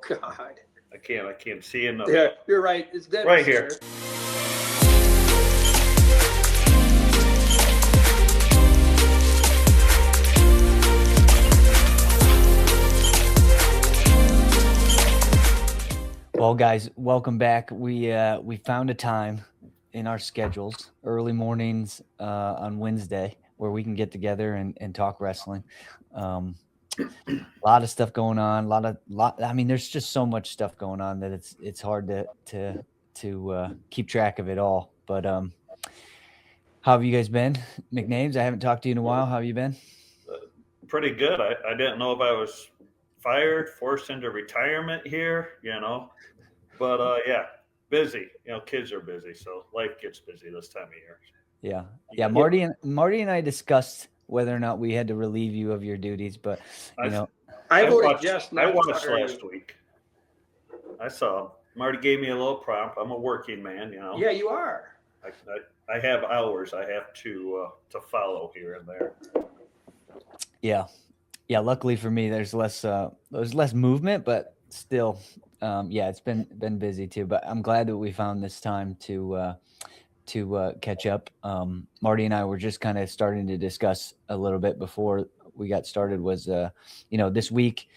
God. I can't see enough. Yeah, you're right. It's dead right here. Well, guys, welcome back. We found a time in our schedules, early mornings on Wednesday, where we can get together and talk wrestling. A lot of stuff going on. I mean, there's just so much stuff going on that it's hard to keep track of it all. But how have you guys been? McNames, I haven't talked to you in a while. How have you been? Pretty good. I didn't know if I was fired, forced into retirement here, But yeah, busy. Kids are busy, so life gets busy this time of year. Yeah. Marty and I discussed whether or not we had to relieve you of your duties, but I watched last week. I saw Marty gave me a little prompt. I'm a working man, Yeah, you are. I have hours I have to follow here and there. Yeah. Luckily for me, there's less movement, but still, it's been busy too. But I'm glad that we found this time to catch up. Marty and I were just kind of starting to discuss a little bit before we got started. Was this week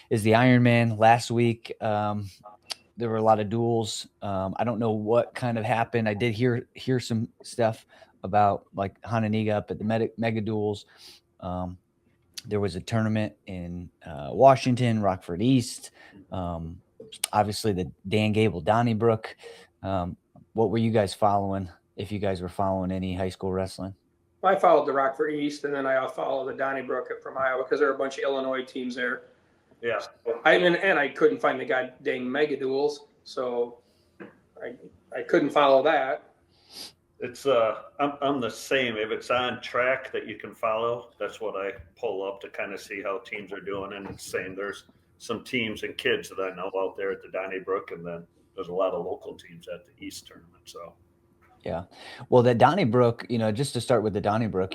is the Ironman. Last week, there were a lot of duels. I don't know what kind of happened. I did hear some stuff about like Hananiga up at the mega duels. There was a tournament in Washington, Rockford East. Obviously, the Dan Gable Donnybrook. What were you guys following? If you guys were following any high school wrestling? I followed the Rockford East, and then I followed the Donnybrook from Iowa because there are a bunch of Illinois teams there. Yeah. I couldn't find the goddamn mega duels, so I couldn't follow that. It's I'm the same. If it's on track that you can follow, that's what I pull up to kind of see how teams are doing. And it's saying there's some teams and kids that I know out there at the Donnybrook, and then there's a lot of local teams at the East tournament. So. Yeah. Well, the Donnybrook, just to start with the Donnybrook,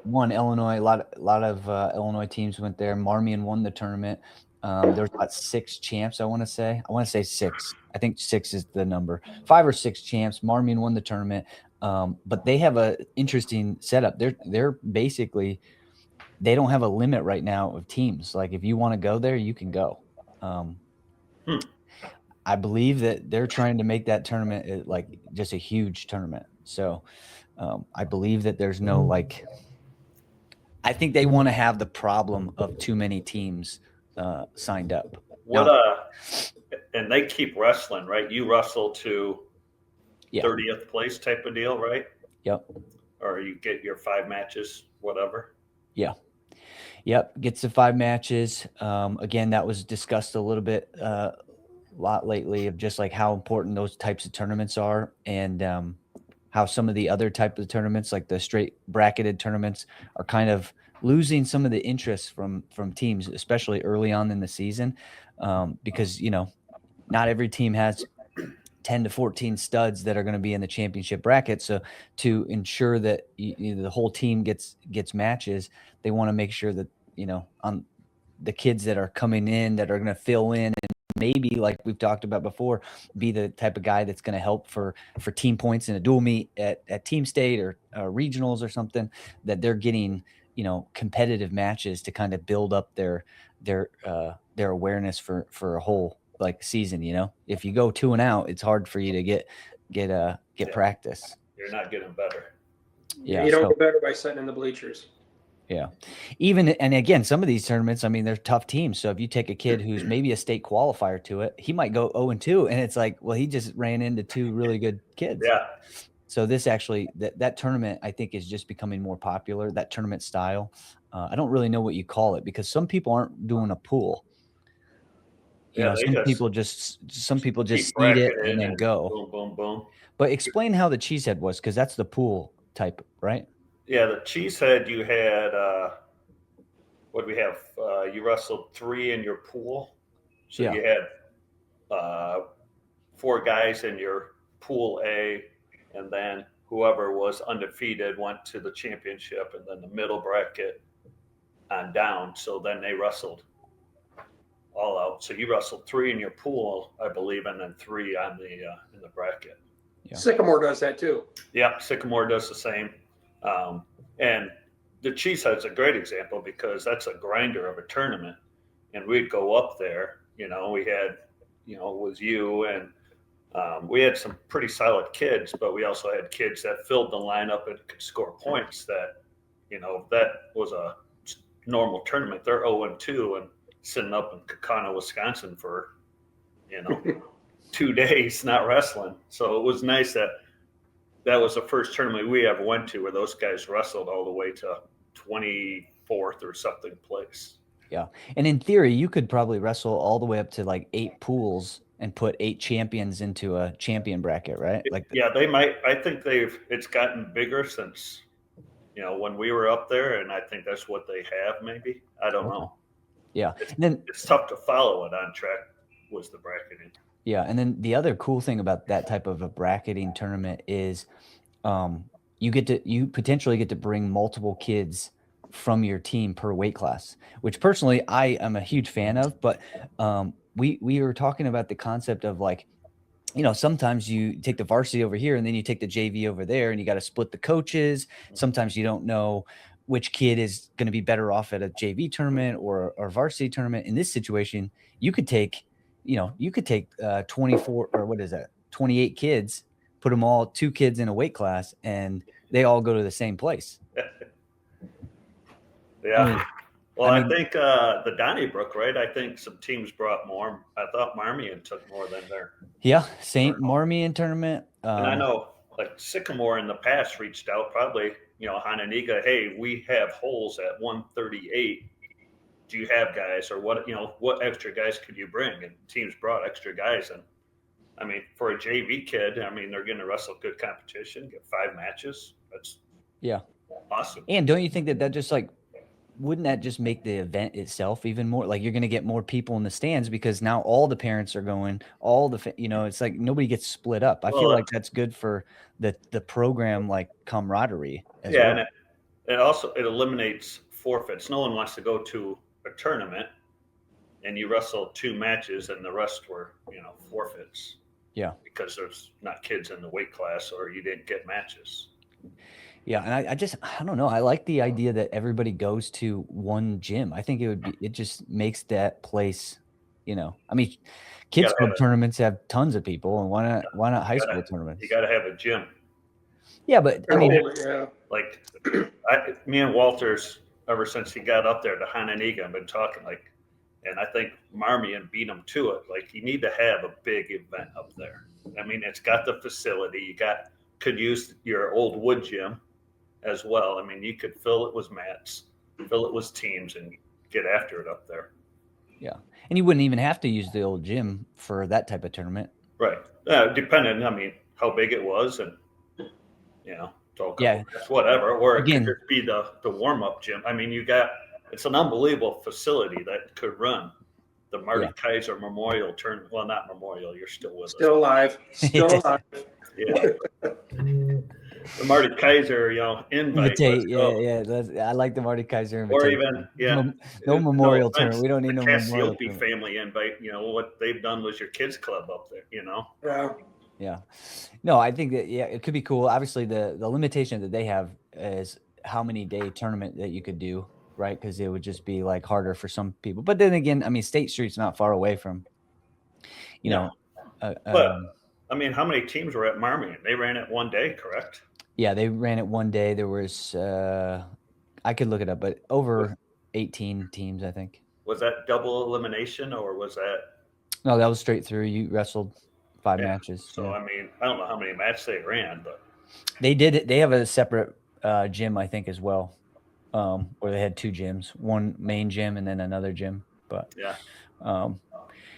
won Illinois. A lot of Illinois teams went there. Marmion won the tournament. There was about 6 champs, I want to say. I want to say 6. I think 6 is the number. 5 or 6 champs. Marmion won the tournament. But they have a interesting setup. They're basically, they don't have a limit right now of teams. Like if you want to go there, you can go. I believe that they're trying to make that tournament like just a huge tournament. So I believe that there's no I think they want to have the problem of too many teams signed up. And they keep wrestling, right? You wrestle to 30th place type of deal, right? Yep. Or you get your 5 matches, whatever. Yeah. Yep. Gets to 5 matches. Again, that was discussed a little bit, a lot lately of just like how important those types of tournaments are, and how some of the other type of tournaments, like the straight bracketed tournaments, are kind of losing some of the interest from teams, especially early on in the season, because not every team has 10 to 14 studs that are going to be in the championship bracket. So to ensure that the whole team gets matches, they want to make sure that on the kids that are coming in that are going to fill in and maybe, like we've talked about before, be the type of guy that's going to help for team points in a dual meet at team state or regionals or something, that they're getting competitive matches to kind of build up their awareness for a whole season. If you go 2 and out, it's hard for you to get practice. You're not getting better. Yeah, you don't get better by sitting in the bleachers. Yeah. And again, some of these tournaments, I mean, they're tough teams. So if you take a kid who's maybe a state qualifier to it, he might go 0-2, and it's like, well, he just ran into 2 really good kids. Yeah. So this actually, that tournament, I think, is just becoming more popular, that tournament style. I don't really know what you call it, because some people aren't doing a pool. Some people just eat it and then go. Boom, boom, boom. But explain how the cheesehead was, because that's the pool type, right? Yeah, the cheesehead, you had, what do we have? You wrestled 3 in your pool. So you had 4 guys in your pool A, and then whoever was undefeated went to the championship, and then the middle bracket on down. So then they wrestled all out. So you wrestled 3 in your pool, I believe, and then 3 on the in the bracket. Yeah. Sycamore does that too. Yeah, Sycamore does the same. And the Cheesehead's a great example because that's a grinder of a tournament. And we'd go up there, we had, with you and we had some pretty solid kids, but we also had kids that filled the lineup and could score points that, that was a normal tournament. They're 0-2 and sitting up in Kakana, Wisconsin for, 2 days not wrestling. So it was nice that was the first tournament we ever went to where those guys wrestled all the way to 24th or something place. Yeah. And in theory, you could probably wrestle all the way up to like 8 pools and put 8 champions into a champion bracket, right? They might. I think it's gotten bigger since, when we were up there, and I think that's what they have maybe. I don't know. Yeah. It's tough to follow it on track was the bracketing. Yeah. And then the other cool thing about that type of a bracketing tournament is you potentially get to bring multiple kids from your team per weight class, which personally I am a huge fan of. But we were talking about the concept of like, sometimes you take the varsity over here and then you take the JV over there and you got to split the coaches. Sometimes you don't know which kid is going to be better off at a JV tournament or varsity tournament. In this situation, you could take 24 or what is that? 28 kids, put them all 2 kids in a weight class and they all go to the same place. Yeah. I think the Donnybrook, right? I think some teams brought more. I thought Marmion took more than their. Yeah, St. Marmion tournament. And I know, like Sycamore in the past reached out, probably, Hananiga, hey, we have holes at 138. Do you have guys, or what extra guys could you bring? And teams brought extra guys, and I mean, for a JV kid, they're going to wrestle good competition, get 5 matches. That's awesome. And don't you think that just like, wouldn't that just make the event itself even more like you're going to get more people in the stands because now all the parents are going, it's like nobody gets split up. I feel like that's good for the program, like camaraderie. As well. And it eliminates forfeits. No one wants to go to a tournament and you wrestle 2 matches and the rest were, forfeits. Yeah. Because there's not kids in the weight class or you didn't get matches. Yeah, and I don't know. I like the idea that everybody goes to one gym. I think it just makes that place, I mean, kids club tournaments have tons of people, and why not high school tournaments? You got to have a gym. Yeah, but I mean, like me and Walters, ever since he got up there to Hananiga, I've been talking and I think Marmion beat him to it. Like you need to have a big event up there. I mean, it's got the facility. Could use your old wood gym as well. I mean, you could fill it with mats, fill it with teams, and get after it up there. Yeah, and you wouldn't even have to use the old gym for that type of tournament. Right. Depending, I mean, how big it was, and whatever. Or it could just be the warm up gym. I mean, it's an unbelievable facility that could run the Marty Kaiser Memorial Tournament. Well, not Memorial. You're still with us. Still alive. Yeah. The Marty Kaiser, invite. I like the Marty Kaiser invitation. Or even, no memorial tournament. We don't need no memorial tournament. Family invite. What they've done was your kids club up there. Yeah. Yeah. No, I think that it could be cool. Obviously, the limitation that they have is how many day tournament that you could do, right? Because it would just be like harder for some people. But then again, I mean, State Street's not far away from, but I mean, how many teams were at Marmion? They ran it one day, correct? Yeah, they ran it one day. There was, I could look it up, but over 18 teams, I think. Was that double elimination or was that? No, that was straight through. You wrestled 5 matches. So, I mean, I don't know how many matches they ran, but. They did it. They have a separate gym, I think, as well, where they had 2 gyms, one main gym and then another gym. But,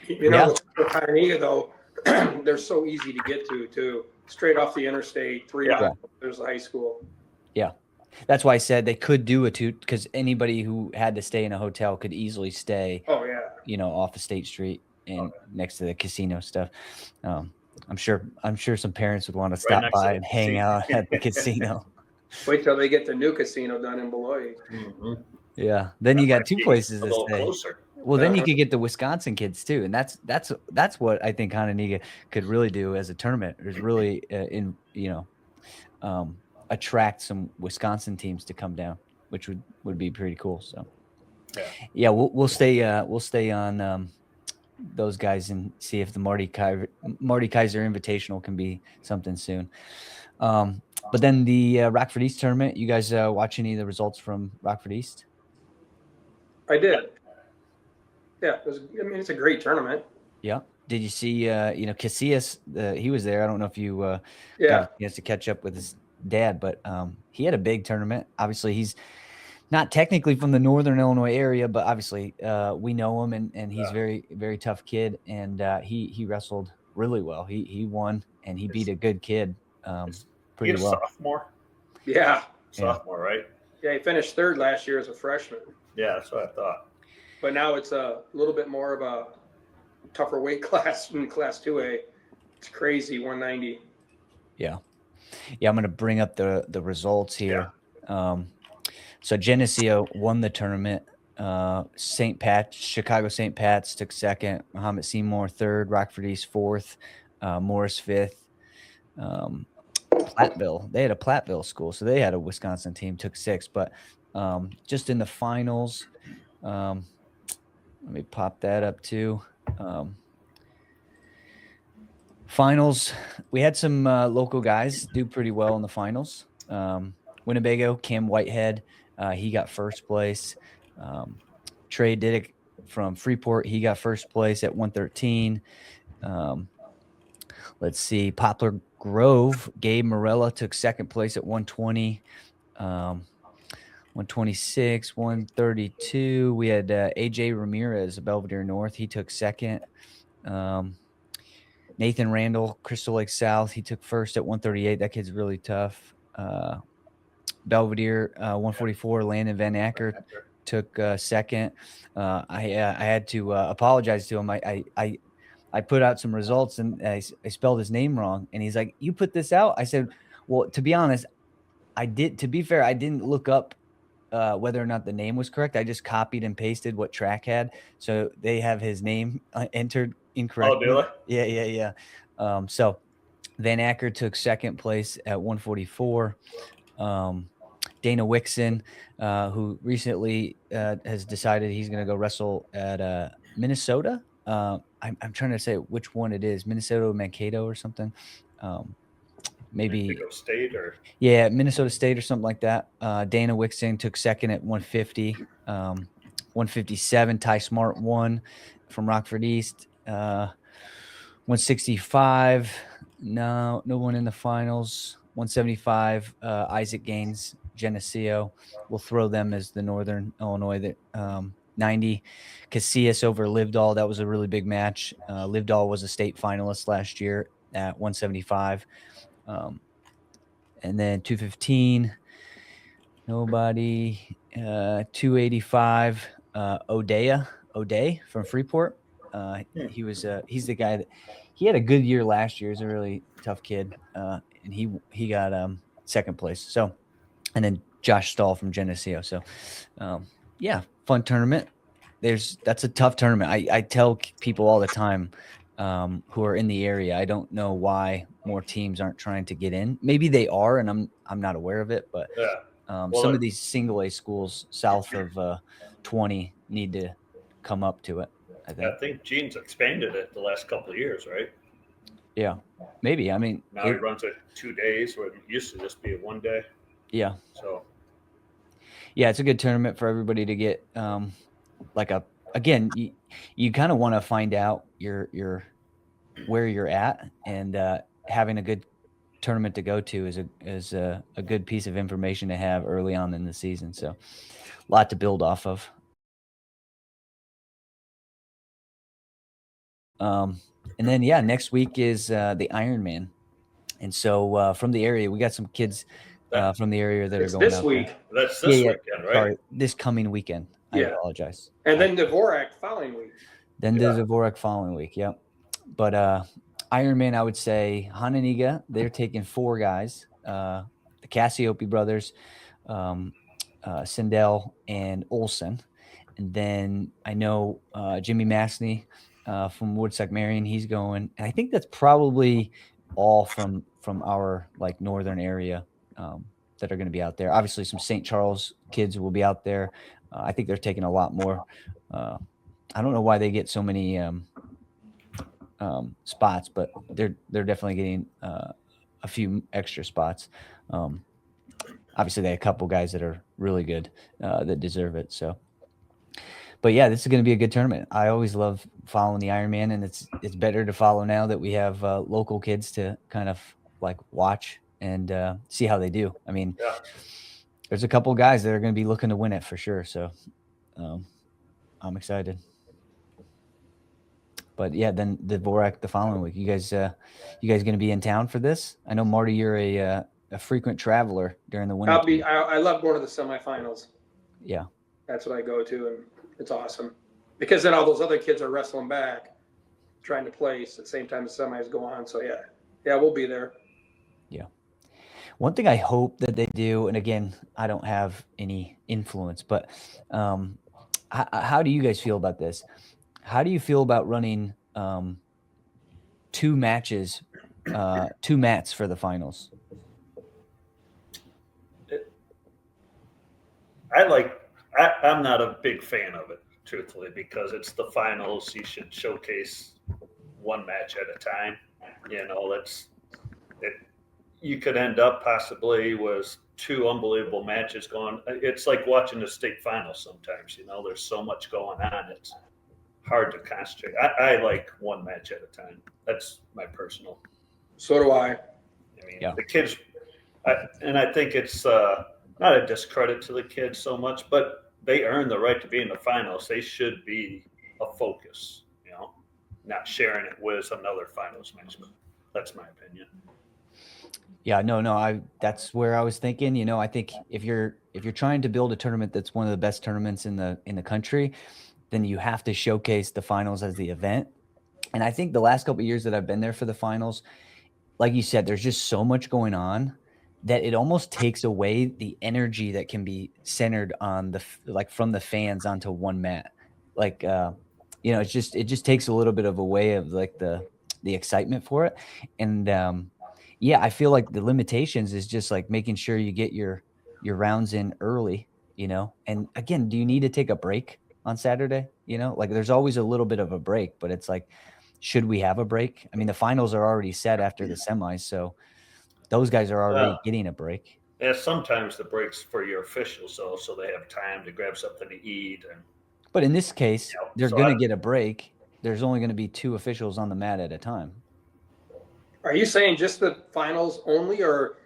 with Pioneer, though, they're so easy to get to, too. Straight off the interstate, 3 hours, there's a high school. Yeah. That's why I said they could do a 2 because anybody who had to stay in a hotel could easily stay, off of State Street and next to the casino stuff. I'm sure some parents would want to stop by and hang out at the casino. Wait till they get the new casino done in Beloit. Mm-hmm. Yeah. Then you got 2 places to stay. Closer. Well, then you could get the Wisconsin kids too, and that's what I think Hononegah could really do as a tournament is really attract some Wisconsin teams to come down, which would be pretty cool. So yeah, we'll stay on those guys and see if the Marty Kaiser Invitational can be something soon. But then the Rockford East tournament, you guys watch any of the results from Rockford East? I did. Yeah, it's a great tournament. Yeah. Did you see, Casillas, he was there. I don't know if you got a chance to catch up with his dad, but he had a big tournament. Obviously, he's not technically from the Northern Illinois area, but obviously we know him, and he's very, very tough kid, and he wrestled really well. He won, and he beat a good kid pretty well. Sophomore? Yeah. Sophomore, right? Yeah, he finished third last year as a freshman. Yeah, that's what I thought. But now it's a little bit more of a tougher weight class in Class 2A. It's crazy, 190. Yeah. I'm going to bring up the results here. So Geneseo won the tournament. Chicago St. Pat's took second. Muhammad Seymour third. Rockford East fourth. Morris fifth. Platteville. They had a Platteville school, so they had a Wisconsin team, took sixth. But just in the finals, let me pop that up too. Finals, we had some local guys do pretty well in the finals. Winnebago, Cam Whitehead, he got first place. Trey Diddick from Freeport, he got first place at 113. Let's see, Poplar Grove, Gabe Morella took second place at 120. 126, 132. We had AJ Ramirez of Belvedere North. He took second. Nathan Randall, Crystal Lake South. He took first at 138. That kid's really tough. Belvedere, 144. Landon Van Acker took second. I had to apologize to him. I put out some results and I spelled his name wrong. And he's like, "You put this out?" I said, "Well, to be honest, I did. To be fair, I didn't look up whether or not the name was correct. I just copied and pasted what track had. So they have his name entered incorrectly." Oh, do they? Yeah. So Van Acker took second place at 144. Dana Wixon, who recently has decided he's going to go wrestle at Minnesota. I'm trying to say which one it is, Minnesota Mankato or something. Maybe Minnesota State Minnesota State or something like that. Dana Wixon took second at 150. 157, Ty Smart won from Rockford East. 165, no one in the finals. 175, Isaac Gaines, Geneseo. We'll throw them as the Northern Illinois. 90, Casillas over Livedall. That was a really big match. Livedall was a state finalist last year at 175. And then 215, nobody. 285, O'Day from Freeport. He's the guy that he had a good year last year. He's a really tough kid, and he got second place. So, and then Josh Stahl from Geneseo. So, fun tournament. That's a tough tournament. I tell people all the time who are in the area, I don't know why more teams aren't trying to get in. Maybe they are, and I'm not aware of it. But some of these single A schools south of 20 need to come up to it. I think Gene's expanded it the last couple of years, right? Yeah, maybe. I mean, now he runs it 2 days, where it used to just be a 1 day. Yeah. So. Yeah, it's a good tournament for everybody to get. You kind of want to find out your where you're at, and having a good tournament to go to is a good piece of information to have early on in the season. So, a lot to build off of. And then next week is the Ironman, and so from the area we got some kids from the area that are going this out week. There. That's this weekend, right? Sorry, this coming weekend. Yeah. I apologize. And then Dvorak following week. Dvorak following week. Yep. But Ironman, I would say Hononegah, they're taking 4 guys, the Cassiope brothers, Sindel and Olson. And then I know Jimmy Massney from Woodstock Marion, he's going. And I think that's probably all from our like northern area that are going to be out there. Obviously, some St. Charles kids will be out there. I think they're taking a lot more. I don't know why they get so many spots, but they're definitely getting a few extra spots. Obviously, they have a couple guys that are really good that deserve it. So, but yeah, this is going to be a good tournament. I always love following the Ironman, and it's better to follow now that we have local kids to kind of like watch and see how they do. I mean, there's a couple guys that are going to be looking to win it for sure. So, I'm excited. But yeah, then the Dvorak the following week. You guys going to be in town for this? I know, Marty, you're a frequent traveler during the winter. I love going to the semifinals. Yeah, that's what I go to, and it's awesome because then all those other kids are wrestling back, trying to place at the same time the semis go on. So yeah, we'll be there. Yeah. One thing I hope that they do, and again, I don't have any influence, but how do you guys feel about this? How do you feel about running 2 matches, 2 mats for the finals? I'm not a big fan of it, truthfully, because it's the finals. You should showcase 1 match at a time. You know, you could end up possibly with 2 unbelievable matches going. It's like watching the state finals sometimes. You know, there's so much going on. It's hard to concentrate. I like 1 match at a time. That's my personal. So do I. I mean, the kids, and I think it's not a discredit to the kids so much, but they earn the right to be in the finals. They should be a focus, you know, not sharing it with another finals match. But that's my opinion. Yeah, no, that's where I was thinking. You know, I think if you're trying to build a tournament that's one of the best tournaments in the country, then you have to showcase the finals as the event. And I think the last couple of years that I've been there for the finals, like you said, there's just so much going on that it almost takes away the energy that can be centered on from the fans onto one mat. Like, you know, it just takes a little bit of away of like the excitement for it. And yeah, I feel like the limitations is just like making sure you get your rounds in early, you know. And again, do you need to take a break on Saturday? You know, like there's always a little bit of a break, but it's like, should we have a break? I mean, the finals are already set after the semis, so those guys are already getting a break. Yeah, sometimes the breaks for your officials, so they have time to grab something to eat. But in this case, they're going to get a break. There's only going to be 2 officials on the mat at a time. Are you saying just the finals only, or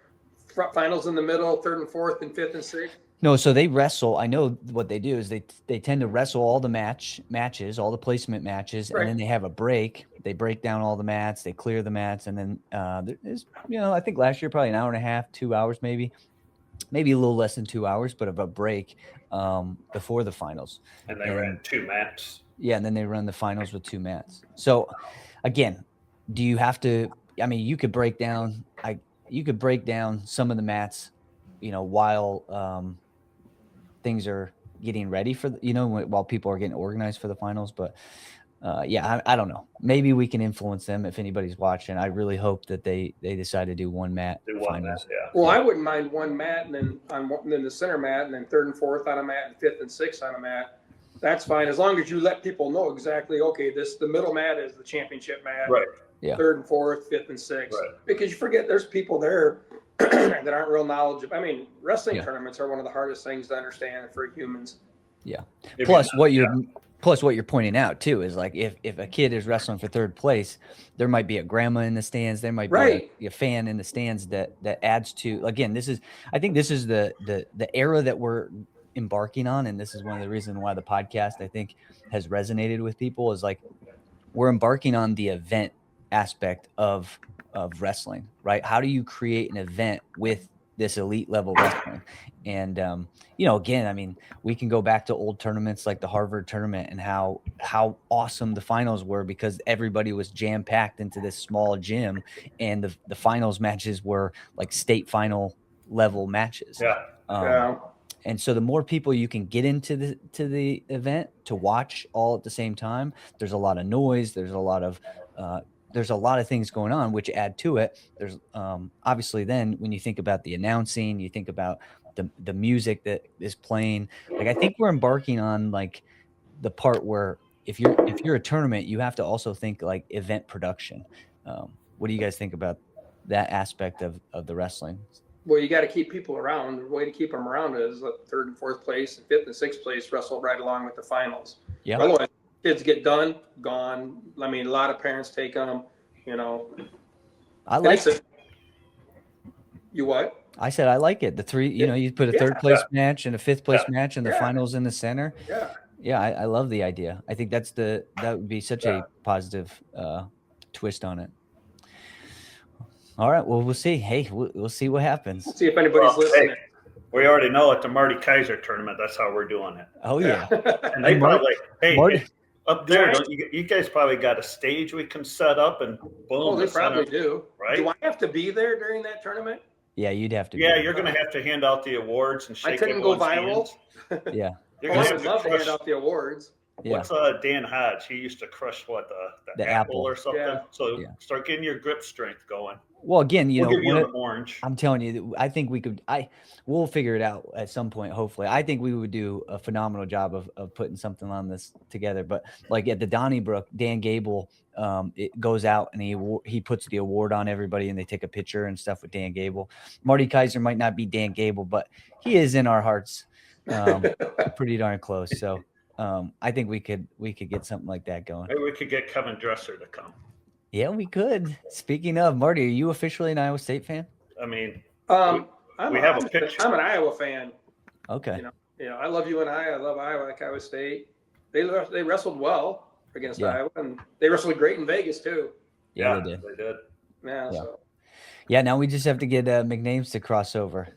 finals in the middle, 3rd and 4th, and 5th and 6th? No, so they wrestle. I know what they do is they tend to wrestle all the matches, all the placement matches, right. And then they have a break. They break down all the mats, they clear the mats, and then there's, you know, I think last year probably an hour and a half, 2 hours maybe a little less than 2 hours, but of a break before the finals. And they ran 2 mats. Yeah, and then they run the finals with 2 mats. So again, do you have to? I mean, you could break down some of the mats, you know, while things are getting ready for, you know, while people are getting organized for the finals. But yeah, I don't know. Maybe we can influence them if anybody's watching. I really hope that they decide to do 1 mat finals. Yeah. Well, I wouldn't mind 1 mat and then the center mat, and then 3rd and 4th on a mat, and 5th and 6th on a mat. That's fine, as long as you let people know exactly, okay, the middle mat is the championship mat. Right. Yeah. 3rd and 4th, 5th and 6th. Right. Because you forget there's people there that aren't real knowledgeable. I mean, wrestling tournaments are one of the hardest things to understand for humans. Yeah. Plus what you're pointing out too is like if a kid is wrestling for 3rd place, there might be a grandma in the stands, there might be a fan in the stands that adds to, again, I think this is the era that we're embarking on, and this is one of the reasons why the podcast I think has resonated with people, is like we're embarking on the event aspect of wrestling, right? How do you create an event with this elite level wrestling? And you know, again, I mean, we can go back to old tournaments like the Harvard tournament and how awesome the finals were, because everybody was jam packed into this small gym, and the finals matches were like state final level matches. Yeah. And so the more people you can get into the event to watch all at the same time, there's a lot of noise. There's a lot of things going on, which add to it. There's obviously then when you think about the announcing, you think about the music that is playing. Like I think we're embarking on like the part where if you're a tournament, you have to also think like event production. What do you guys think about that aspect of the wrestling? Well, you got to keep people around. The way to keep them around is third and fourth place, and fifth and sixth place wrestle right along with the finals. Yeah. Otherwise, kids get done, gone. I mean, a lot of parents take them. I like it. You what? I said I like it. The three, you put a third place match and a fifth place match and the finals in the center. Yeah. Yeah, I love the idea. I think that would be such a positive twist on it. All right, well, we'll see. Hey, we'll see what happens. See if anybody's listening. Hey, we already know at the Marty Kaiser tournament, that's how we're doing it. Oh yeah. And they probably, Marty, up there, don't you guys probably got a stage we can set up and boom. Oh, they probably do. Right? Do I have to be there during that tournament? Yeah, you'd have to. Yeah, you're going to have to hand out the awards and shake I couldn't go viral. Yeah. I would love to hand out the awards. Yeah. What's Dan Hodge? He used to crush the apple or something. Yeah. So start getting your grip strength going. Well, again, we'll give you an orange. I'm telling you, I think we'll figure it out at some point. Hopefully, I think we would do a phenomenal job of putting something on this together. But like at the Donnybrook, Dan Gable, it goes out and he puts the award on everybody, and they take a picture and stuff with Dan Gable. Marty Kaiser might not be Dan Gable, but he is in our hearts, pretty darn close. So. I think we could get something like that going. Maybe we could get Kevin Dresser to come. Yeah, we could. Speaking of, Marty, are you officially an Iowa State fan? I mean, we have a picture. I'm an Iowa fan. Okay. I love UNI. I love Iowa. I like Iowa State. They wrestled well against Iowa, and they wrestled great in Vegas too. Yeah, they did. They did. Yeah. So. Yeah. Now we just have to get McNames to cross over.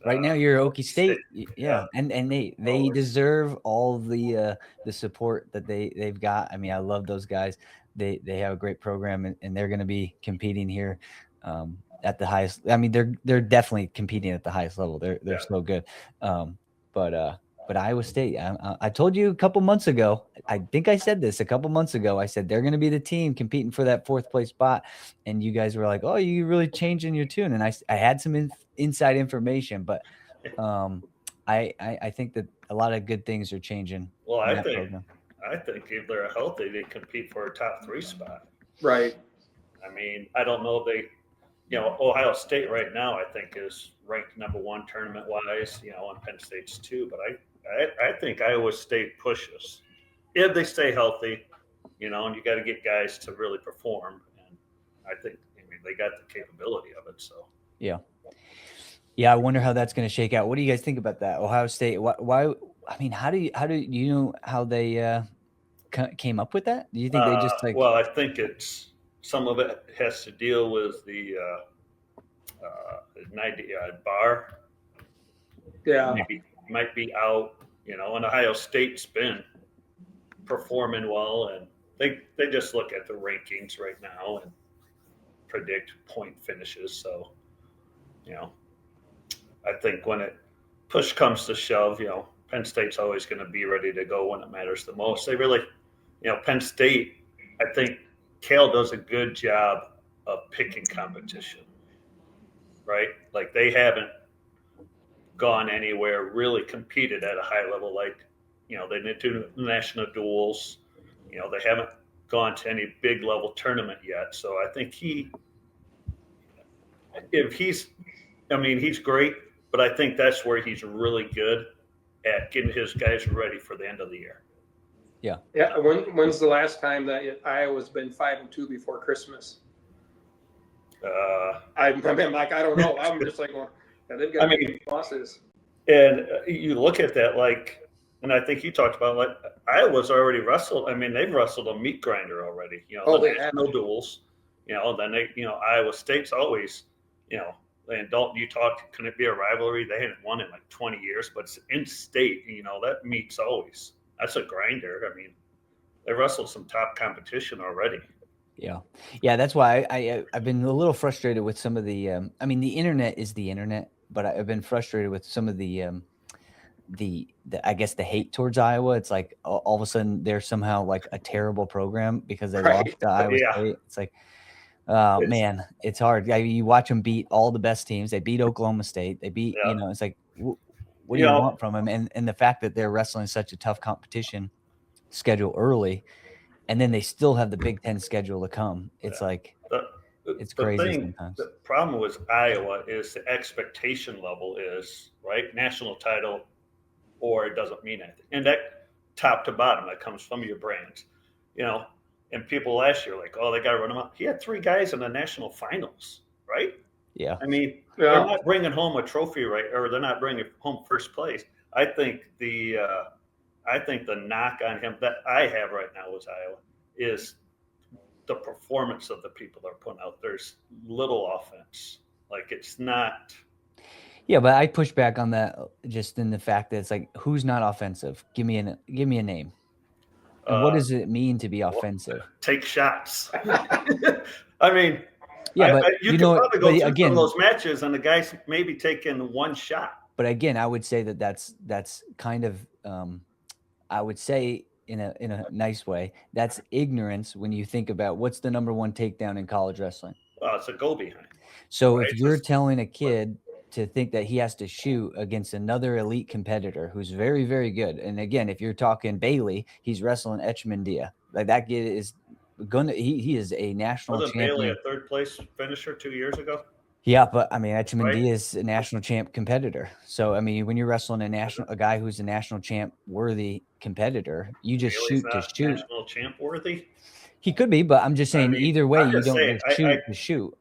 Right now you're Okie State, yeah, and they deserve all the support that they've got. I mean, I love those guys. They have a great program, and they're going to be competing here at the highest. I mean, they're definitely competing at the highest level. They're so good. But Iowa State, I told you a couple months ago. I think I said this a couple months ago. I said they're going to be the team competing for that fourth place spot, and you guys were like, "Oh, you really changing your tune." And I had some inside information, but I think that a lot of good things are changing. Well, I think if they're healthy, they compete for a top 3 spot. Right. I mean, I don't know if they, Ohio State right now I think is ranked number 1 tournament wise, and Penn State's 2, but I think Iowa State pushes if they stay healthy, and you got to get guys to really perform, and I think they got the capability of it. So yeah, I wonder how that's going to shake out. What do you guys think about that? Ohio State? Why? I mean, how do you know how they came up with that? Do you think they just like? Well, I think some of it has to deal with the bar. Yeah, might be out. And Ohio State's been performing well, and they just look at the rankings right now and predict point finishes. So, I think when push comes to shove, Penn State's always going to be ready to go when it matters the most. They really, Penn State, I think Cal does a good job of picking competition, right? Like they haven't gone anywhere, really competed at a high level. Like, they didn't do national duels. They haven't gone to any big level tournament yet. So I think he's great, but I think that's where he's really good at getting his guys ready for the end of the year. Yeah. Yeah. When's the last time that Iowa's been 5-2 before Christmas? I mean, like, I don't know. I'm just like, well, they've got losses. And you look at that, and I think you talked about, Iowa's already wrestled. I mean, they've wrestled a meat grinder already. They had no duels. Then Iowa State's always, and Dalton, you talked, can it be a rivalry? They hadn't won in 20 years, but it's in state. That meat's always. That's a grinder. I mean, they wrestled some top competition already. Yeah. That's why I've been a little frustrated with some of the. The internet is the internet, but I've been frustrated with some of the I guess the hate towards Iowa. It's like all of a sudden they're somehow like a terrible program because they lost Right. to Iowa Yeah. State. It's like, It's- man, it's hard. I mean, you watch them beat all the best teams. They beat Oklahoma State. They beat, Yeah. it's like, what do You you know- want from them? And the fact that they're wrestling such a tough competition schedule early, and then they still have the Big Ten schedule to come. It's like, it's crazy sometimes. The problem with Iowa is the expectation level is, right, national title, or it doesn't mean anything. And that top to bottom, that comes from your brains, and people last year like, oh, they got to run him out. He had 3 guys in the national finals, right? Yeah. I mean, Yeah. they're not bringing home a trophy, right? Or they're not bringing home first place. I think the knock on him that I have right now with Iowa is the performance of the people they're putting out. There's little offense. Like, it's not. Yeah, but I push back on that just in the fact that it's like, who's not offensive? Give me a name. And what does it mean to be offensive? Take shots. I mean, Yeah, but you can probably go through again, some of those matches and the guys maybe taking 1 shot. But again, I would say that's kind of I would say in a nice way, that's ignorance when you think about what's the number 1 takedown in college wrestling. Well, it's a go behind. So Right, if you're telling a kid to think that he has to shoot against another elite competitor who's very, very good, and again, if you're talking Bailey, he's wrestling Echmandia. Like, that kid is gonna he is a national Wasn't champion. Bailey a 3rd place finisher 2 years ago? Yeah, but I mean, Echmandia is a national champ competitor. So I mean, when you're wrestling a guy who's a national champ worthy competitor, you just Bailey's shoot to not shoot. national champ worthy. He could be, but I'm just saying, either way, I'm you just don't saying, just shoot to shoot.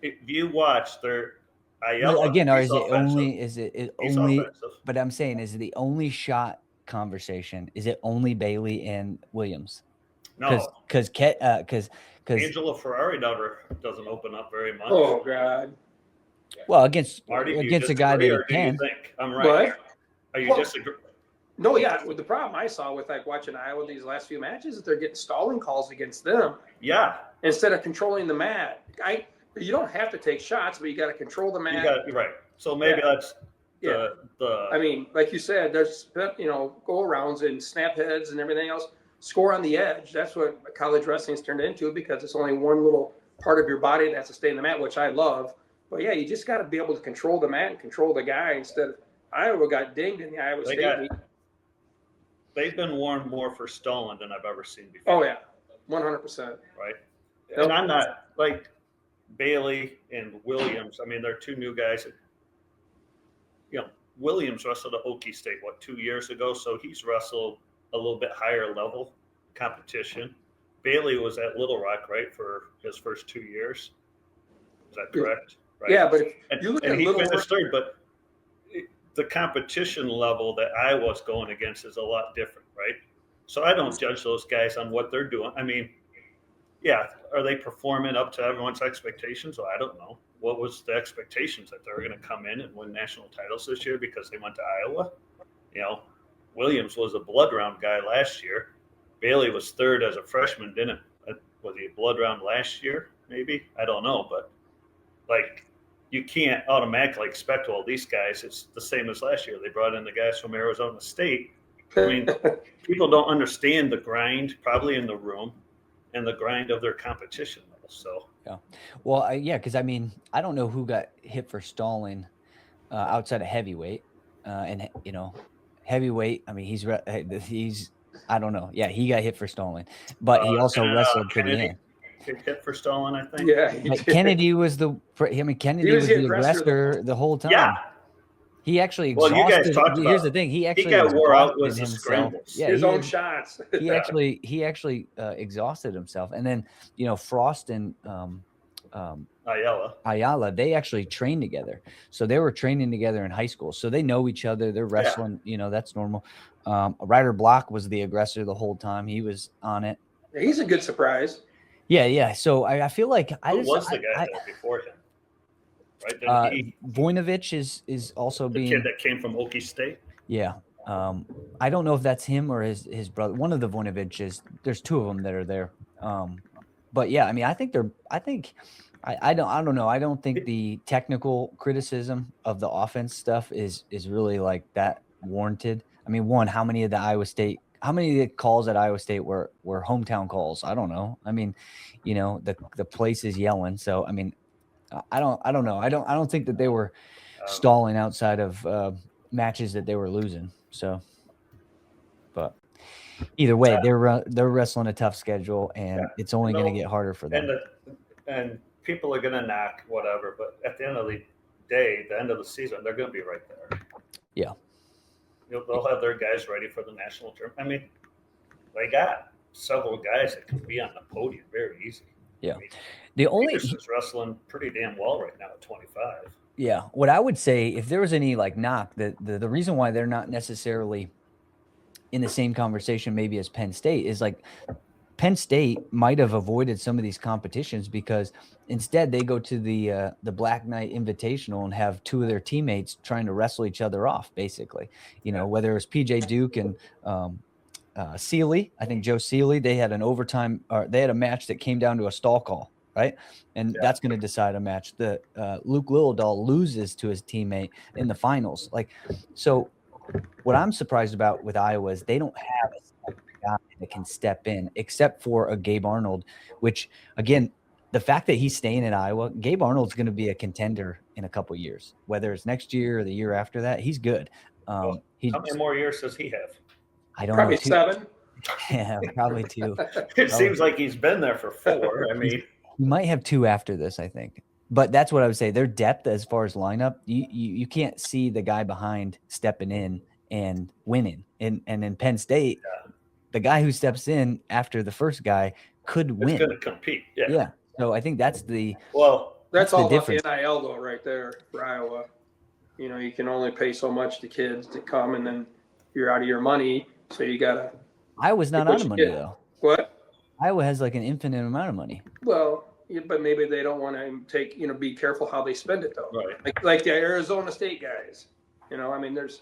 If you watch their Well, Ayala, again, or he's is it offensive. only? Is it He's only? offensive. But I'm saying, is it the only shot conversation? Is it only Bailey and Williams? No, because Angela Ferrari doesn't open up very much. Oh God. well, against Marty, do you a guy disagree, that or do you can. think I'm right? Are you Well, disagree? No, yeah. With the problem I saw with like watching Iowa these last few matches is they're getting stalling calls against them Yeah, instead of controlling the mat. You don't have to take shots, but you got to control the you mat. got right. So maybe that's Yeah. the. I mean, like you said, there's go arounds and snap heads and everything else. Score on the edge. That's what college wrestling's turned into because it's only one little part of your body that has to stay in the mat, which I love. But yeah, you just got to be able to control the mat and control the guy instead of Iowa got dinged in the Iowa State meet. They've been warned more for stalling than I've ever seen before. Oh yeah, 100%. Right. Yep. And I'm not like Bailey and Williams. I mean, they're 2 new guys. Williams wrestled at Okie State 2 years ago, so he's wrestled a little bit higher level competition. Bailey was at Little Rock, right, for his first 2 years. Is that correct? Right. Yeah, but if you look and at he Little Rock, finished 3rd, but the competition level that I was going against is a lot different, right? So I don't judge those guys on what they're doing. I mean, yeah, are they performing up to everyone's expectations? Well, I don't know. What was the expectations that they were going to come in and win national titles this year because they went to Iowa? Williams was a blood round guy last year. Bailey was 3rd as a freshman, was he a blood round last year? Maybe, I don't know, but like, you can't automatically expect all these guys. It's the same as last year. They brought in the guys from Arizona State. I mean, people don't understand the grind probably in the room and the grind of their competition level. So yeah, well, because I mean, I don't know who got hit for stalling outside of heavyweight, and heavyweight. I mean, he's I don't know. Yeah, he got hit for stalling, but he also wrestled to the end. Hit for stalling, I think. yeah, Kennedy was Kennedy was the aggressor the whole time. Yeah. He actually Well, exhausted. you guys talked about Here's the thing. He actually got wore out with the himself. scrambles. Yeah, his own shots. He actually exhausted himself, and then Frost and Ayala, they actually trained together. So they were training together in high school. So they know each other. They're wrestling. That's normal. Ryder Block was the aggressor the whole time. He was on it. He's a good surprise. Yeah. So I feel like Who was the guy that before him? Right. Voinovich is also the being kid that came from Okie State. Yeah. I don't know if that's him or his brother. One of the Voinoviches. There's 2 of them that are there. but yeah, I mean, I think I don't know. I don't think the technical criticism of the offense stuff is really like that warranted. I mean, one, how many of the calls at Iowa State were hometown calls? I don't know. I mean, the place is yelling. So, I mean, I don't know. I don't think that they were stalling outside of matches that they were losing. So, but either way, they're wrestling a tough schedule, and it's only going to get harder for them. And people are going to knock whatever, but at the end of the day, the end of the season, they're going to be right there. Yeah. They'll have their guys ready for the national tournament. I mean, they got several guys that can be on the podium very easy. Yeah. I mean, Peters is wrestling pretty damn well right now at 25. Yeah. What I would say, if there was any like knock, the reason why they're not necessarily in the same conversation maybe as Penn State is like Penn State might have avoided some of these competitions because instead they go to the Black Knight Invitational and have two of their teammates trying to wrestle each other off, basically. Whether it was PJ Duke and Seeley, I think Joe Seeley, they had an overtime, or they had a match that came down to a stall call, right? And that's going to decide a match. The Luke Lillidahl loses to his teammate in the finals. So what I'm surprised about with Iowa is they don't have a guy that can step in, except for a Gabe Arnold, which, again, the fact that he's staying at Iowa, Gabe Arnold's going to be a contender in a couple of years, whether it's next year or the year after that. He's good. How many more years does he have? I don't probably know. 7. Yeah, probably 2. It seems like he's been there for 4. I mean, he might have 2 after this, I think. But that's what I would say. Their depth as far as lineup, you can't see the guy behind stepping in and winning. And in Penn State, the guy who steps in after the first guy could win. It's going to compete. Yeah. So I think that's that's all the about the difference. NIL though, right there for Iowa. You can only pay so much to kids to come, and then you're out of your money. So you gotta. Iowa's not out of money though. What? Iowa has like an infinite amount of money. Well, but maybe they don't want to take. Be careful how they spend it though. Right. Like the Arizona State guys. I mean, there's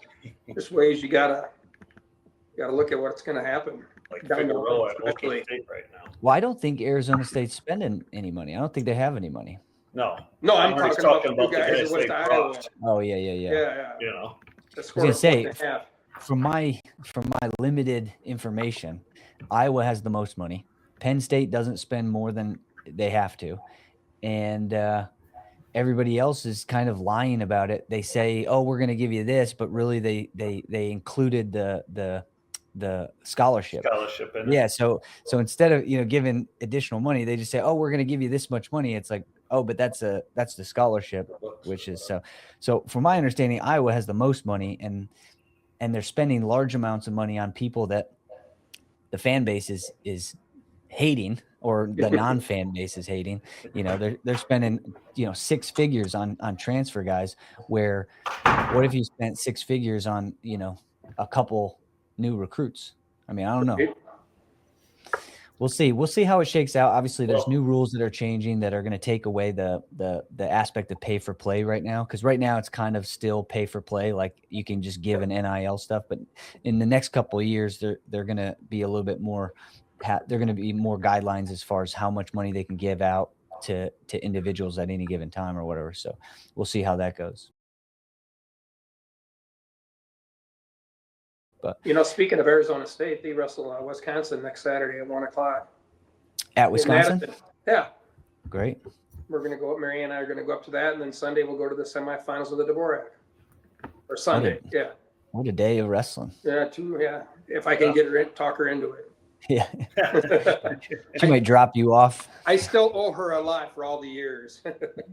ways you gotta look at what's going to happen. Like Figueroa at Oklahoma State right now. Well, I don't think Arizona State's spending any money. I don't think they have any money. No, I'm talking about the guys they brought. Oh yeah. Yeah. I was gonna say, from my limited information, Iowa has the most money. Penn State doesn't spend more than they have to, and everybody else is kind of lying about it. They say, "Oh, we're going to give you this," but really they included the scholarship. In yeah. So instead of giving additional money, they just say, "Oh, we're going to give you this much money." It's like, oh, but that's the scholarship, which is so. From my understanding, Iowa has the most money, and they're spending large amounts of money on people that the fan base is hating, or the non-fan base is hating. They're spending 6 figures on transfer guys. Where what if you spent 6 figures on a couple new recruits? I mean, I don't know. We'll see how it shakes out. Obviously, there's new rules that are changing that are going to take away the aspect of pay for play right now. Because right now it's kind of still pay for play, like you can just give an NIL stuff. But in the next couple of years, they're going to be a little bit more. They're going to be more guidelines as far as how much money they can give out to individuals at any given time or whatever. So we'll see how that goes. But speaking of Arizona State, they wrestle Wisconsin next Saturday at 1:00 at Wisconsin. Yeah, great. We're going to go up. Mary and I are going to go up to that, and then Sunday we'll go to the semifinals of the Dvorak. Or Sunday, What a day of wrestling. Yeah, if I can talk her into it. Yeah. She might drop you off. I still owe her a lot for all the years.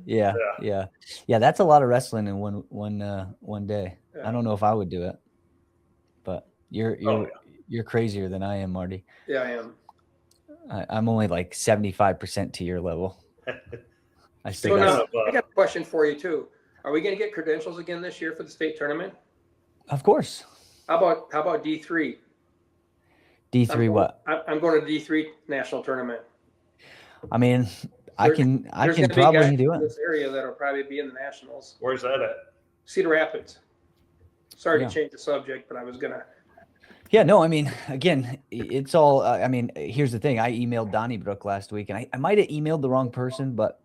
Yeah. That's a lot of wrestling in one day. Yeah. I don't know if I would do it, but you're crazier than I am, Marty. Yeah, I am. I'm only like 75% to your level. I got a question for you too. Are we going to get credentials again this year for the state tournament? Of course. How about D3? D3 what? I'm going to D3 national tournament. I mean, I can probably do it. In this area that'll probably be in the nationals. Where's that at? Cedar Rapids. Sorry to change the subject, but I was gonna. Yeah, no, I mean, again, it's all, I mean, here's the thing. I emailed Donnybrook last week, and I might have emailed the wrong person, but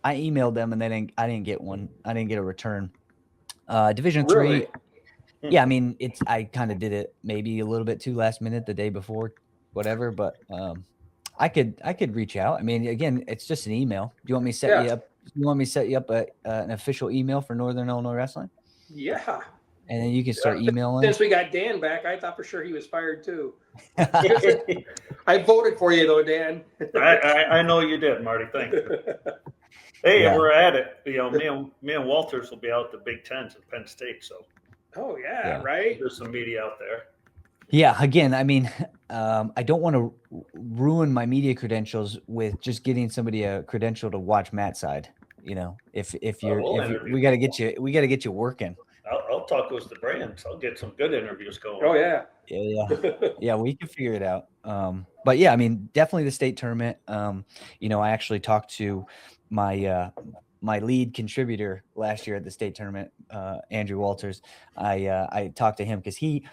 I emailed them and I didn't get one. I didn't get a return. Division Really? 3. Yeah, I mean, I kind of did it maybe a little bit too last minute the day before, whatever, but I could reach out. I mean, again, it's just an email. Do you want me to set Yeah. you up? You want me to set you up an official email for Northern Illinois Wrestling? Yeah. And then you can start emailing. Since we got Dan back, I thought for sure he was fired too. I voted for you though, Dan. I know you did, Marty. Thank you. Hey, Yeah. we're at it. You know, me and Walters will be out the Big Tens at Penn State, so Oh yeah, Yeah. right. there's some media out there. Yeah, again, I mean, I don't want to ruin my media credentials with just getting somebody a credential to watch Matt's side. You know, if we'll interview we got to get you working. I'll talk with the brands. I'll get some good interviews going. Oh yeah. Yeah, we can figure it out. But yeah, I mean, definitely the state tournament. You know, I actually talked to my my lead contributor last year at the state tournament, Andrew Walters. I talked to him because he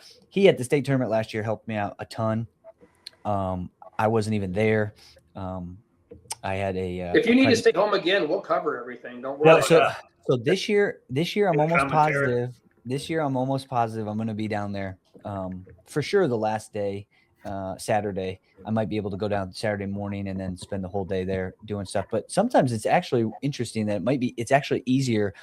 at the state tournament last year helped me out a ton. I wasn't even there. I had a. If you a need to credit- stay home again, we'll cover everything. Don't No, worry. so this year I'm Good almost commentary. positive. This year I'm almost positive I'm going to be down there. For sure the last day, Saturday. I might be able to go down Saturday morning and then spend the whole day there doing stuff. But sometimes it's actually interesting that it's actually easier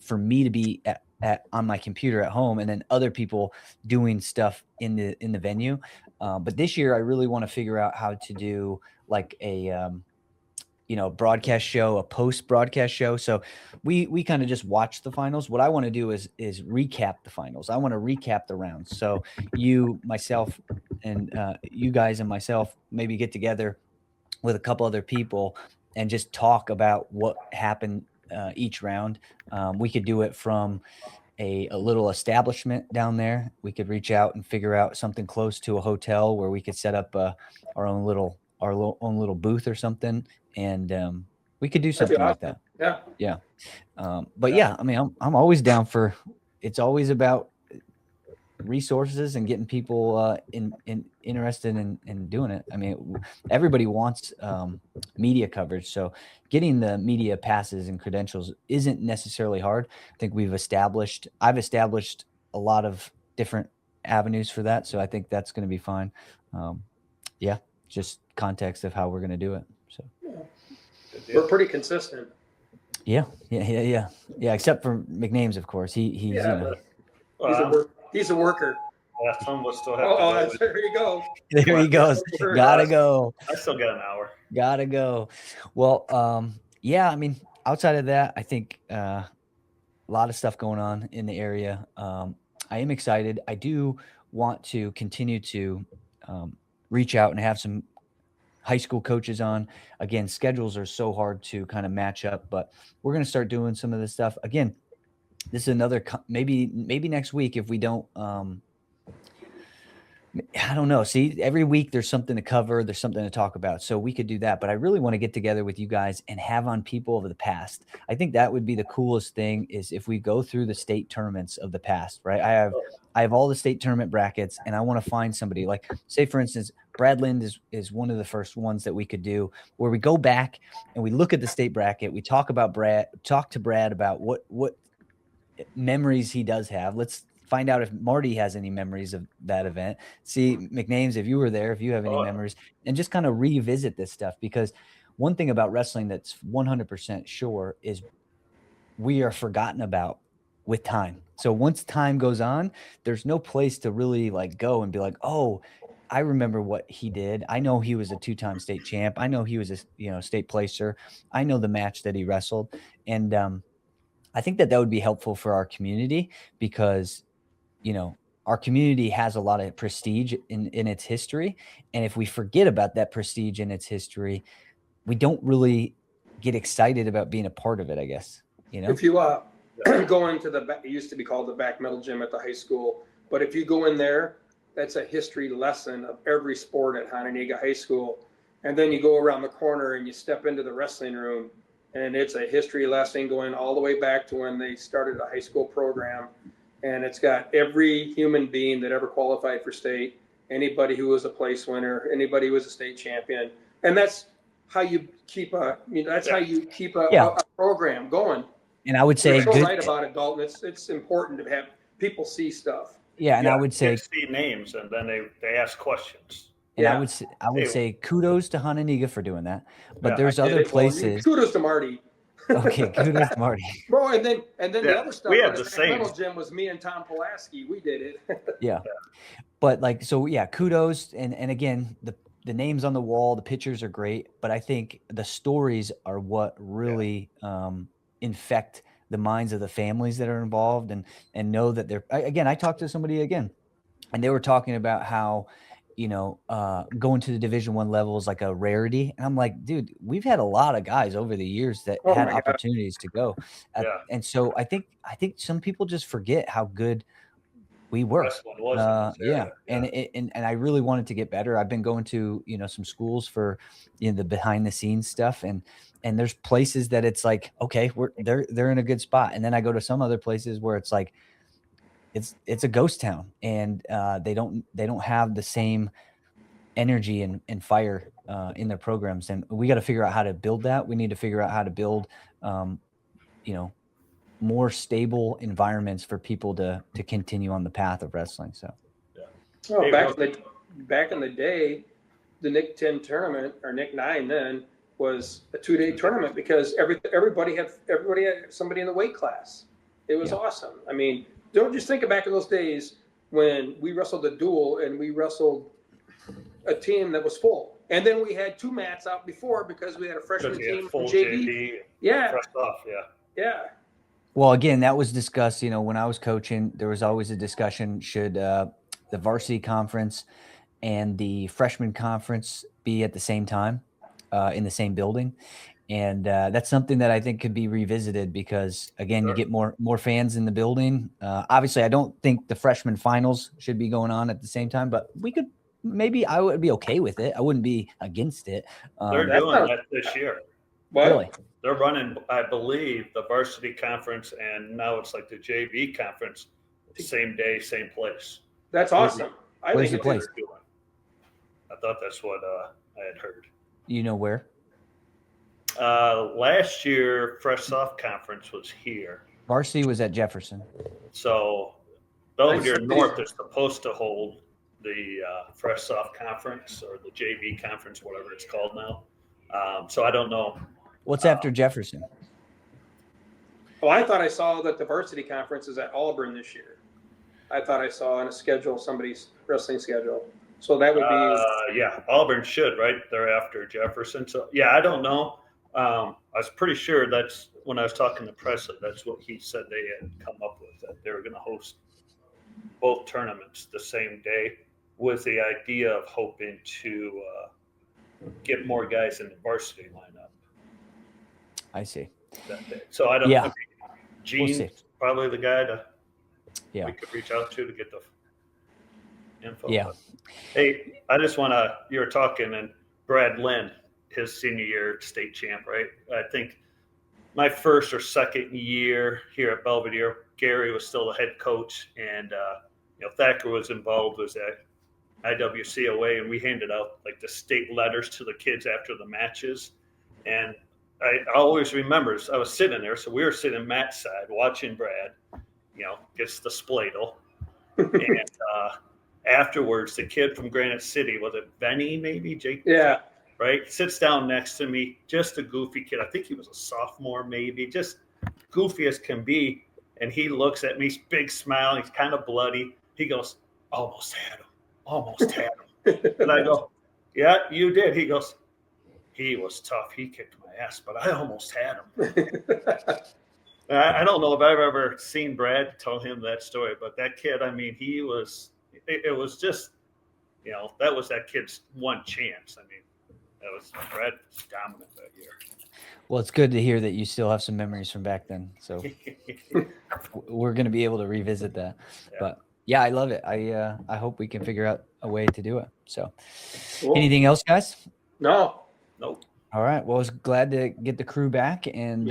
for me to be at on my computer at home and then other people doing stuff in the venue. But this year I really want to figure out how to do like a broadcast show, a post broadcast show. So we kind of just watch the finals. What I want to do is recap the finals. I want to recap the rounds. So you, myself, and you guys and myself maybe get together with a couple other people and just talk about what happened each round. We could do it from a little establishment down there. We could reach out and figure out something close to a hotel where we could set up our own little booth or something, and we could do That'd be something like awesome. that. Yeah. But yeah, I mean, I'm always down for. It's always about resources and getting people interested in doing it. I mean, everybody wants media coverage, so getting the media passes and credentials isn't necessarily hard. I think I've established a lot of different avenues for that, so I think that's going to be fine. Yeah, just context of how we're going to do it. So We're pretty consistent. yeah. Except for McNames, of course. He's He's a worker. Some of us still have to go. There you go. There he goes. Gotta go. I still got an hour. Gotta go. Well, yeah, I mean, outside of that, I think a lot of stuff going on in the area. I am excited. I do want to continue to reach out and have some high school coaches on. Again, schedules are so hard to kind of match up, but we're going to start doing some of this stuff. Again, this is another maybe next week if we don't I don't know. See, every week there's something to cover, there's something to talk about. So we could do that, but I really want to get together with you guys and have on people of the past. I think that would be the coolest thing is if we go through the state tournaments of the past, right? I have all the state tournament brackets and I want to find somebody like, say for instance, Brad Lind is one of the first ones that we could do where we go back and we look at the state bracket. We talk to Brad about what memories he does have. Let's find out if Marty has any memories of that event. See, McNames, if you were there, if you have any memories, and just kind of revisit this stuff. Because one thing about wrestling that's 100% sure is we are forgotten about with time. So once time goes on, there's no place to really like go and be like, oh, I remember what he did. I know he was a 2-time state champ. I know he was a state placer. I know the match that he wrestled. And I think that would be helpful for our community because our community has a lot of prestige in its history. And if we forget about that prestige in its history, we don't really get excited about being a part of it, I guess. If you go into it used to be called the back metal gym at the high school, but if you go in there, that's a history lesson of every sport at Hononegah High School. And then you go around the corner and you step into the wrestling room and it's a history lesson going all the way back to when they started a high school program. and it's got every human being that ever qualified for state, anybody who was a place winner, anybody who was a state champion, and that's how you keep how you keep a program going. And I would say you're so right about it, Dalton. It's important to have people see stuff. Yeah, and I would say see names, and then they ask questions. And I would say kudos to Hananiga for doing that. But there's other places. Kudos to Marty. Okay, kudos to Marty. Bro, and then the other stuff. We had the same. Gym was me and Tom Pulaski. We did it. Yeah. But kudos, and again, the names on the wall, the pictures are great, but I think the stories are what really infect the minds of the families that are involved, and know that they're. Again, I talked to somebody again, and they were talking about how, going to the Division I level is like a rarity. And I'm like, dude, we've had a lot of guys over the years that had opportunities to go. And so I think some people just forget how good we were. And I really wanted to get better. I've been going to, some schools for, the behind the scenes stuff. And there's places that it's like, okay, they're in a good spot. And then I go to some other places where it's like, it's a ghost town, and they don't have the same energy and fire in their programs. And we got to figure out how to build that. We need to figure out how to build, more stable environments for people to continue on the path of wrestling. So, back in the day, the Nick 10 tournament, or Nick 9 then, was a 2-day tournament because everybody had somebody in the weight class. It was awesome. I mean, don't just think back in those days when we wrestled a duel and we wrestled a team that was full. And then we had 2 mats out before because we had a freshman team from JV. Yeah. Fresh off, yeah. Well, again, that was discussed, when I was coaching, there was always a discussion, should the varsity conference and the freshman conference be at the same time in the same building? And that's something that I think could be revisited because, again, you get more fans in the building. Obviously, I don't think the freshman finals should be going on at the same time, but I would be okay with it. I wouldn't be against it. They're doing that this year. What? Really? They're running, I believe, the varsity conference, and now it's like the JV conference, same day, same place. That's awesome. Where's the place? I thought that's what I had heard. You know where? Last year, Fresh Soft Conference was here. Varsity was at Jefferson. So Belvedere North is supposed to hold the Fresh Soft Conference or the JV Conference, whatever it's called now. So I don't know. What's after Jefferson? Oh, I thought I saw that the varsity conference is at Auburn this year. I thought I saw on a schedule, somebody's wrestling schedule. So that would be. Auburn should, right? They're after Jefferson. So, I don't know. I was pretty sure that's when I was talking to Presley, that's what he said they had come up with, that they were going to host both tournaments the same day with the idea of hoping to get more guys in the varsity lineup. I see. That day. So I don't know. Gene's probably the guy we could reach out to get the info. Yeah. But, hey, I just want to, you were talking, and Brad Lynn, his senior year state champ, right? I think my first or second year here at Belvedere, Gary was still the head coach, and Thacker was involved, was at IWCOA, and we handed out like the state letters to the kids after the matches. And I always remember, I was sitting there, so we were sitting Matt's side watching Brad, gets the spladle. And afterwards, the kid from Granite City, was it Benny maybe? Jake? Yeah. Right? Sits down next to me, just a goofy kid. I think he was a sophomore maybe, just goofy as can be. And he looks at me, big smile, he's kind of bloody. He goes, almost had him. And I go, yeah, you did. He goes, he was tough. He kicked my ass, but I almost had him. I don't know if I've ever seen Brad tell him that story, but that kid, I mean, it was just, that was that kid's one chance. I mean, Brad was dominant that year. Well, it's good to hear that you still have some memories from back then. So we're going to be able to revisit that. Yeah. But yeah, I love it. I hope we can figure out a way to do it. So cool. Anything else, guys? No. Nope. All right. Well, I was glad to get the crew back, and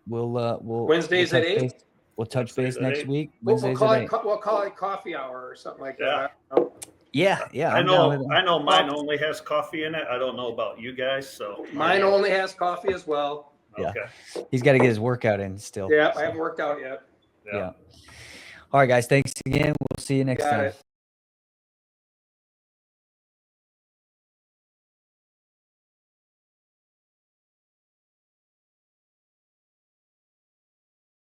we'll Wednesdays at 8. we'll touch base Wednesdays at next 8? week. We'll Wednesdays call at it 8. we'll call it coffee hour or something like Yeah. that. Yeah, I I'm down with it. know mine only has coffee in it. I don't know about you guys, so Mine only has coffee as well. Yeah. Okay. He's got to get his workout in still. Yeah, so, I haven't worked out yet. yeah. All right, guys. Thanks again. We'll see you next Got time. it.